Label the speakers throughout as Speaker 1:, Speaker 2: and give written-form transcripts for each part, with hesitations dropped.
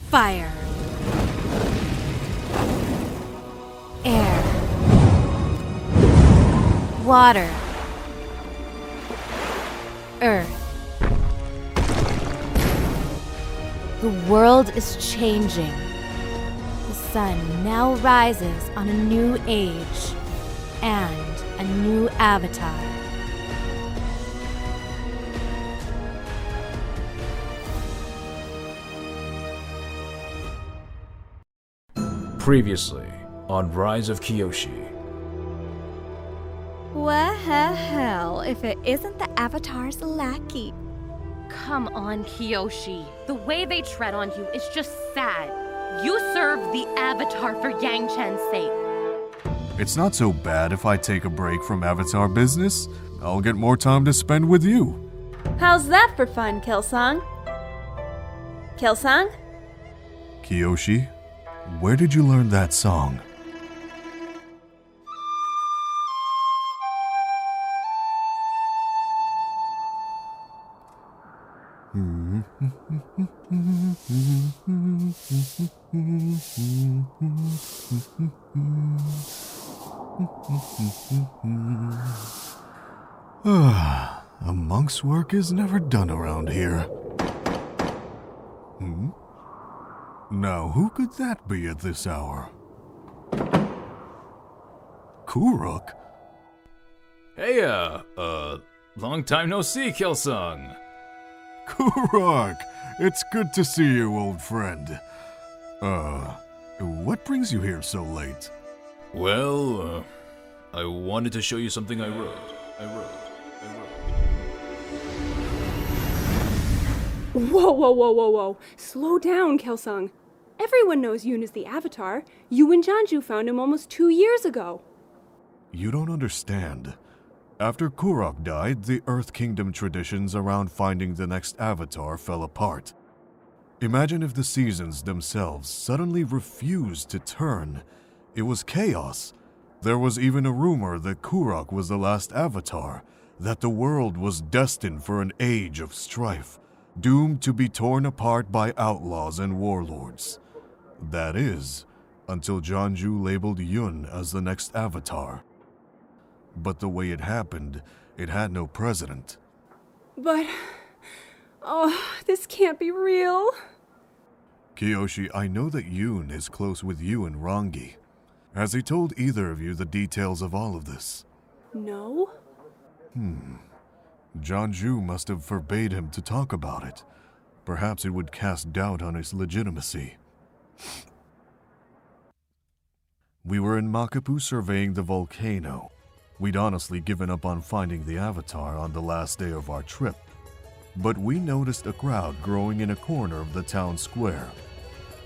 Speaker 1: Fire. Air. Water. Earth. The world is changing. The sun now rises on a new age and a new avatar.
Speaker 2: Previously on Rise of Kyoshi.
Speaker 3: Well, if it isn't the Avatar's lackey.
Speaker 4: Come on, Kyoshi. The way they tread on you is just sad. You serve the Avatar for Yang Chen's sake.
Speaker 5: It's not so bad if I take a break from Avatar business. I'll get more time to spend with you.
Speaker 3: How's that for fun, Kelsang? Kelsang?
Speaker 5: Kyoshi, where did you learn that song? A monk's work is never done around here. Now, who could that be at this hour? Kuruk?
Speaker 2: Hey, long time no see, Kelsang.
Speaker 5: Kuruk! It's good to see you, old friend. What brings you here so late?
Speaker 2: Well, I wanted to show you something I wrote.
Speaker 6: Whoa. Slow down, Kelsang. Everyone knows Yoon is the Avatar. You and Janju found him almost 2 years ago.
Speaker 5: You don't understand. After Kuruk died, the Earth Kingdom traditions around finding the next Avatar fell apart. Imagine if the seasons themselves suddenly refused to turn. It was chaos. There was even a rumor that Kuruk was the last Avatar, that the world was destined for an age of strife, doomed to be torn apart by outlaws and warlords. That is, until Janju labeled Yun as the next Avatar. But the way it happened, it had no precedent.
Speaker 6: But... this can't be real.
Speaker 5: Kyoshi, I know that Yoon is close with you and Rangi. Has he told either of you the details of all of this?
Speaker 6: No?
Speaker 5: Janju must have forbade him to talk about it. Perhaps it would cast doubt on his legitimacy. We were in Makapu surveying the volcano. We'd honestly given up on finding the Avatar on the last day of our trip. But we noticed a crowd growing in a corner of the town square.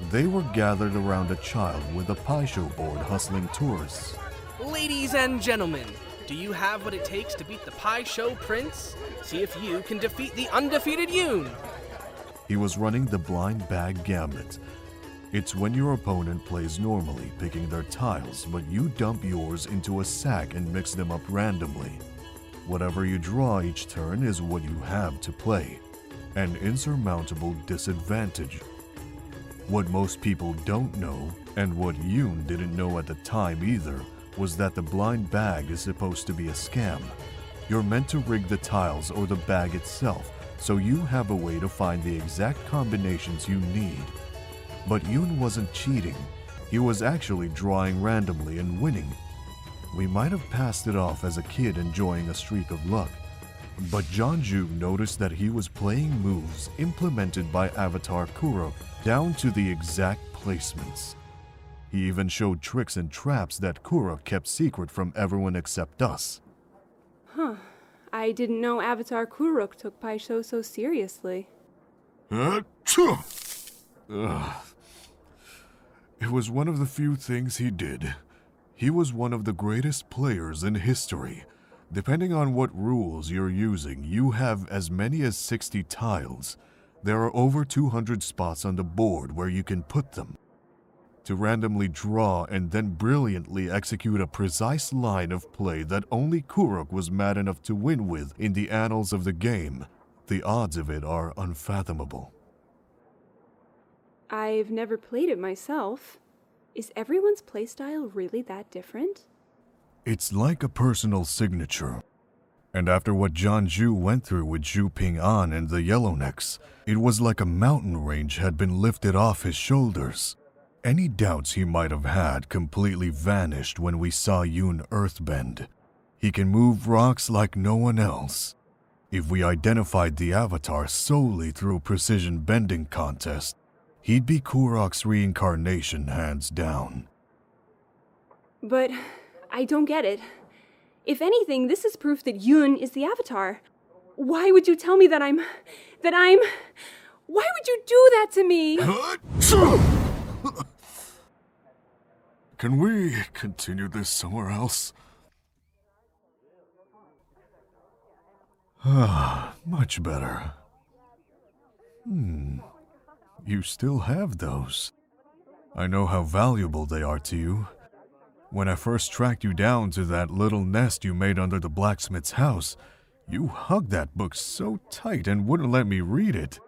Speaker 5: They were gathered around a child with a pie show board hustling tourists.
Speaker 7: Ladies and gentlemen, do you have what it takes to beat the Pie Show Prince? See if you can defeat the undefeated Yoon!
Speaker 5: He was running the blind bag gambit. It's when your opponent plays normally, picking their tiles, but you dump yours into a sack and mix them up randomly. Whatever you draw each turn is what you have to play. An insurmountable disadvantage. What most people don't know, and what Yoon didn't know at the time either, was that the blind bag is supposed to be a scam. You're meant to rig the tiles or the bag itself, so you have a way to find the exact combinations you need. But Yoon wasn't cheating. He was actually drawing randomly and winning. We might have passed it off as a kid enjoying a streak of luck, but Janju noticed that he was playing moves implemented by Avatar Kuruk down to the exact placements. He even showed tricks and traps that Kuruk kept secret from everyone except us.
Speaker 6: I didn't know Avatar Kuruk took Pai Sho so seriously.
Speaker 5: It was one of the few things he did. He was one of the greatest players in history. Depending on what rules you're using, you have as many as 60 tiles. There are over 200 spots on the board where you can put them. To randomly draw and then brilliantly execute a precise line of play that only Kuruk was mad enough to win with in the annals of the game, the odds of it are unfathomable.
Speaker 6: I've never played it myself. Is everyone's playstyle really that different?
Speaker 5: It's like a personal signature. And after what Janju went through with Zhu Ping-an and the Yellownecks, it was like a mountain range had been lifted off his shoulders. Any doubts he might have had completely vanished when we saw Yun earthbend. He can move rocks like no one else. If we identified the Avatar solely through a precision bending contest, he'd be Kurok's reincarnation hands down.
Speaker 6: But I don't get it. If anything, this is proof that Yun is the Avatar. Why would you tell me that I'm... Why would you do that to me?
Speaker 5: Can we continue this somewhere else? Much better. You still have those. I know how valuable they are to you. When I first tracked you down to that little nest you made under the blacksmith's house, you hugged that book so tight and wouldn't let me read it.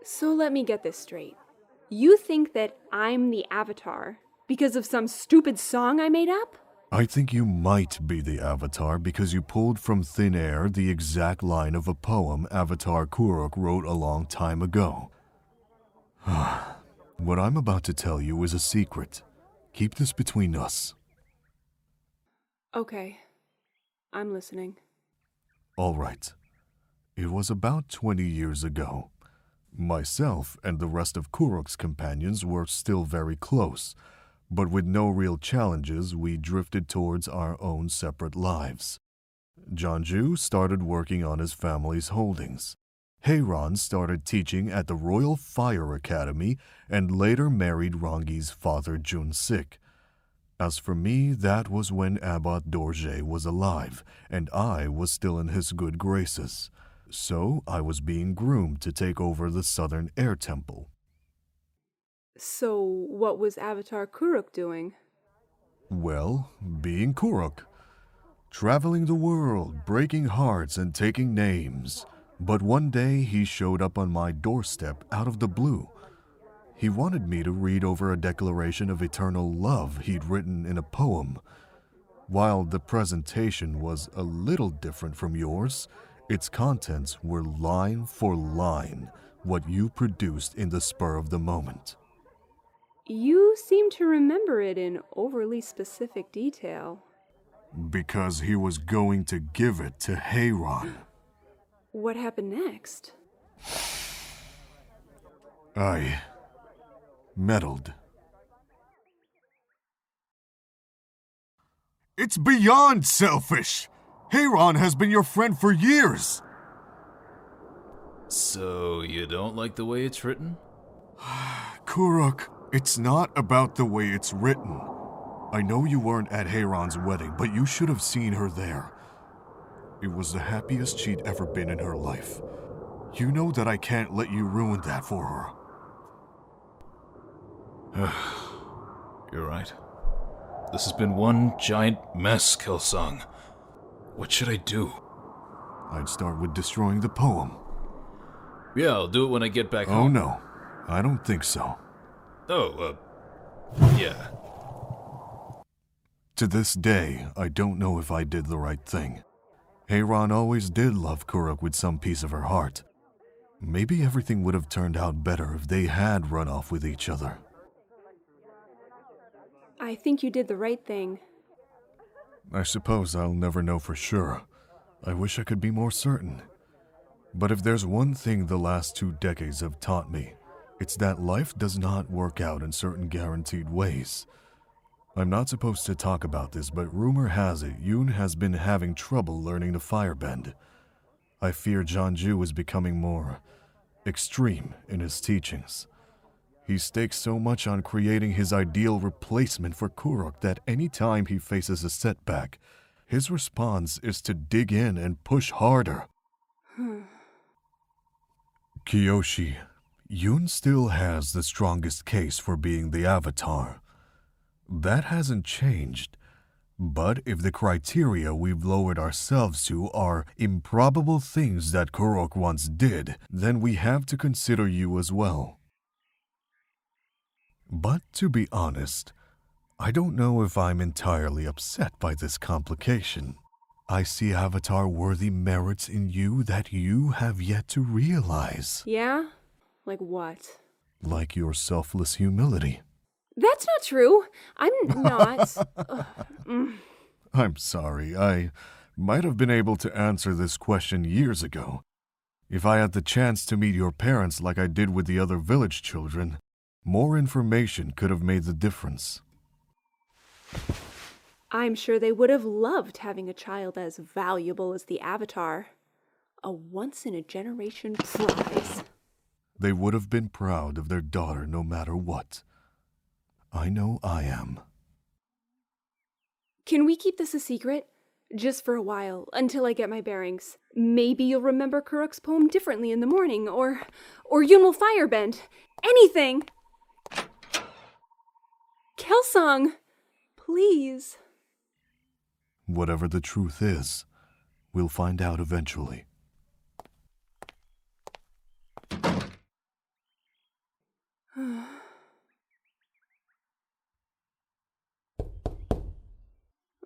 Speaker 6: So let me get this straight. You think that I'm the Avatar because of some stupid song I made up?
Speaker 5: I think you might be the Avatar because you pulled from thin air the exact line of a poem Avatar Kurok wrote a long time ago. What I'm about to tell you is a secret. Keep this between us.
Speaker 6: Okay. I'm listening.
Speaker 5: All right. It was about 20 years ago. Myself and the rest of Kurok's companions were still very close, but with no real challenges, we drifted towards our own separate lives. Janju started working on his family's holdings. Heiran started teaching at the Royal Fire Academy and later married Rangi's father Jun-sik. As for me, that was when Abbot Dorje was alive, and I was still in his good graces. So I was being groomed to take over the Southern Air Temple.
Speaker 6: So what was Avatar Kurok doing?
Speaker 5: Well, being Kurok. Traveling the world, breaking hearts and taking names. But one day he showed up on my doorstep out of the blue. He wanted me to read over a declaration of eternal love he'd written in a poem. While the presentation was a little different from yours, its contents were line for line what you produced in the spur of the moment.
Speaker 6: You seem to remember it in overly specific detail.
Speaker 5: Because he was going to give it to Heiran.
Speaker 6: What happened next?
Speaker 5: I meddled. It's beyond selfish! Heiran has been your friend for years!
Speaker 2: So, you don't like the way it's written?
Speaker 5: Kurok, it's not about the way it's written. I know you weren't at Heiran's wedding, but you should have seen her there. It was the happiest she'd ever been in her life. You know that I can't let you ruin that for her.
Speaker 2: You're right. This has been one giant mess, Kelsang. What should I do?
Speaker 5: I'd start with destroying the poem.
Speaker 2: Yeah, I'll do it when I get back
Speaker 5: Oh
Speaker 2: home.
Speaker 5: no, I don't think so.
Speaker 2: Yeah.
Speaker 5: To this day, I don't know if I did the right thing. Heiran always did love Kurok with some piece of her heart. Maybe everything would have turned out better if they had run off with each other.
Speaker 6: I think you did the right thing.
Speaker 5: I suppose I'll never know for sure. I wish I could be more certain. But if there's one thing the last 2 decades have taught me, it's that life does not work out in certain guaranteed ways. I'm not supposed to talk about this, but rumor has it Yun has been having trouble learning to firebend. I fear Janju is becoming more extreme in his teachings. He stakes so much on creating his ideal replacement for Kurok that any time he faces a setback, his response is to dig in and push harder. Kyoshi, Yun still has the strongest case for being the Avatar. That hasn't changed. But if the criteria we've lowered ourselves to are improbable things that Kurok once did, then we have to consider you as well. But to be honest, I don't know if I'm entirely upset by this complication. I see Avatar-worthy merits in you that you have yet to realize.
Speaker 6: Yeah? Like what?
Speaker 5: Like your selfless humility.
Speaker 6: That's not true. I'm not.
Speaker 5: I'm sorry, I might have been able to answer this question years ago. If I had the chance to meet your parents like I did with the other village children, more information could have made the difference.
Speaker 6: I'm sure they would have loved having a child as valuable as the Avatar. A once-in-a-generation prize.
Speaker 5: They would have been proud of their daughter no matter what. I know I am.
Speaker 6: Can we keep this a secret? Just for a while, until I get my bearings. Maybe you'll remember Kurok's poem differently in the morning, or Yun will firebend. Anything! Kelsang! Please.
Speaker 5: Whatever the truth is, we'll find out eventually.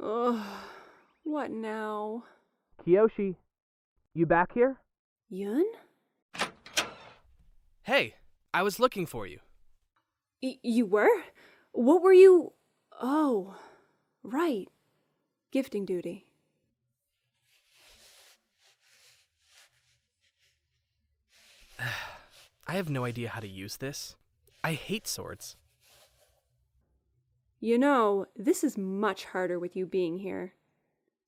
Speaker 6: Ugh, what now?
Speaker 7: Kyoshi, you back here?
Speaker 6: Yun?
Speaker 7: Hey, I was looking for you.
Speaker 6: You were? What were you... Oh, right. Gifting duty.
Speaker 7: I have no idea how to use this. I hate swords.
Speaker 6: You know, this is much harder with you being here.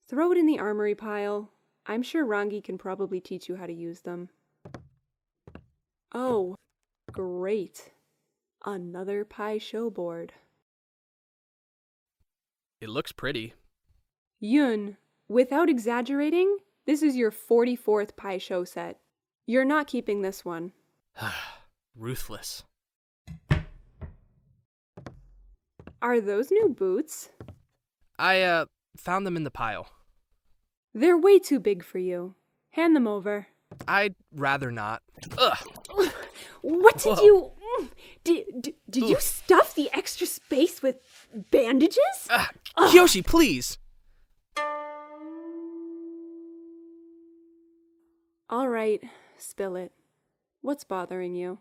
Speaker 6: Throw it in the armory pile. I'm sure Rangi can probably teach you how to use them. Oh, great. Another pie show board.
Speaker 7: It looks pretty.
Speaker 6: Yun, without exaggerating, this is your 44th pie show set. You're not keeping this one.
Speaker 7: Ruthless.
Speaker 6: Are those new boots?
Speaker 7: I, found them in the pile.
Speaker 6: They're way too big for you. Hand them over.
Speaker 7: I'd rather not. Ugh!
Speaker 6: What did
Speaker 7: Whoa.
Speaker 6: you... Did you stuff the extra space with bandages?
Speaker 7: Kyoshi, please!
Speaker 6: All right, spill it. What's bothering you?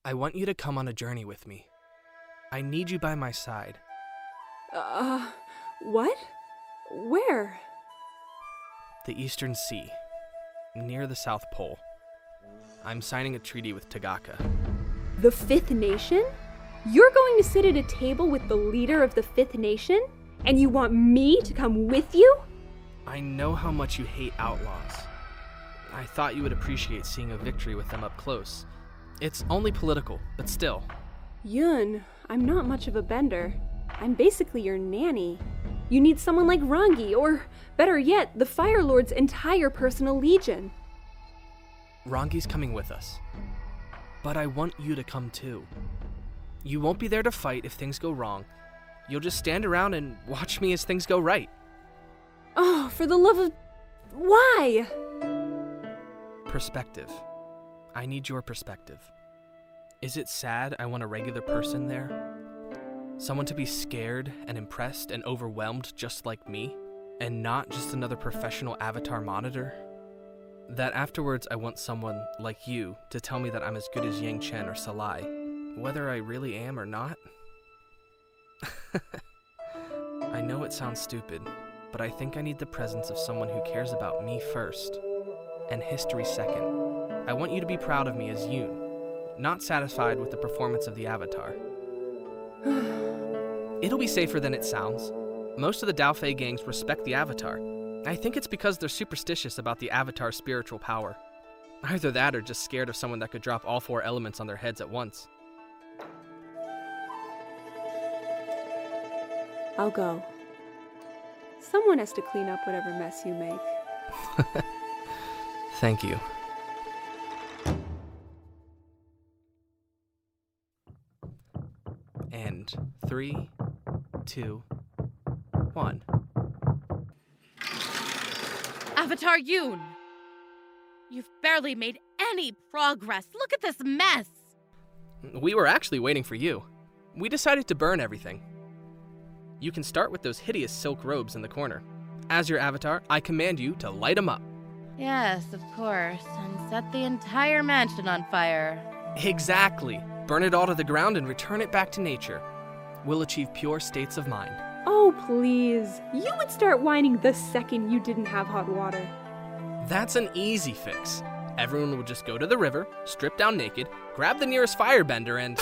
Speaker 7: I want you to come on a journey with me. I need you by my side.
Speaker 6: What? Where?
Speaker 7: The Eastern Sea, near the South Pole. I'm signing a treaty with Tagaka.
Speaker 6: The Fifth Nation? You're going to sit at a table with the leader of the Fifth Nation? And you want me to come with you?
Speaker 7: I know how much you hate outlaws. I thought you would appreciate seeing a victory with them up close. It's only political, but still.
Speaker 6: Yun, I'm not much of a bender. I'm basically your nanny. You need someone like Rangi, or better yet, the Fire Lord's entire personal legion.
Speaker 7: Rangi's coming with us. But I want you to come too. You won't be there to fight if things go wrong. You'll just stand around and watch me as things go right.
Speaker 6: Oh, for the love of... Why?
Speaker 7: Perspective. I need your perspective. Is it sad I want a regular person there? Someone to be scared and impressed and overwhelmed just like me? And not just another professional avatar monitor? That afterwards I want someone like you to tell me that I'm as good as Yang Chen or Salai, whether I really am or not? I know it sounds stupid, but I think I need the presence of someone who cares about me first, and history second. I want you to be proud of me as Yoon, not satisfied with the performance of the Avatar. It'll be safer than it sounds. Most of the Daofei gangs respect the Avatar. I think it's because they're superstitious about the Avatar's spiritual power. Either that or just scared of someone that could drop all 4 elements on their heads at once.
Speaker 6: I'll go. Someone has to clean up whatever mess you make.
Speaker 7: Thank you. And 3, 2, 1.
Speaker 4: Avatar Yoon! You've barely made any progress. Look at this mess!
Speaker 7: We were actually waiting for you. We decided to burn everything. You can start with those hideous silk robes in the corner. As your avatar, I command you to light them up.
Speaker 4: Yes, of course, and set the entire mansion on fire.
Speaker 7: Exactly. Burn it all to the ground and return it back to nature. We'll achieve pure states of mind.
Speaker 6: Oh, please. You would start whining the second you didn't have hot water.
Speaker 7: That's an easy fix. Everyone would just go to the river, strip down naked, grab the nearest firebender, and...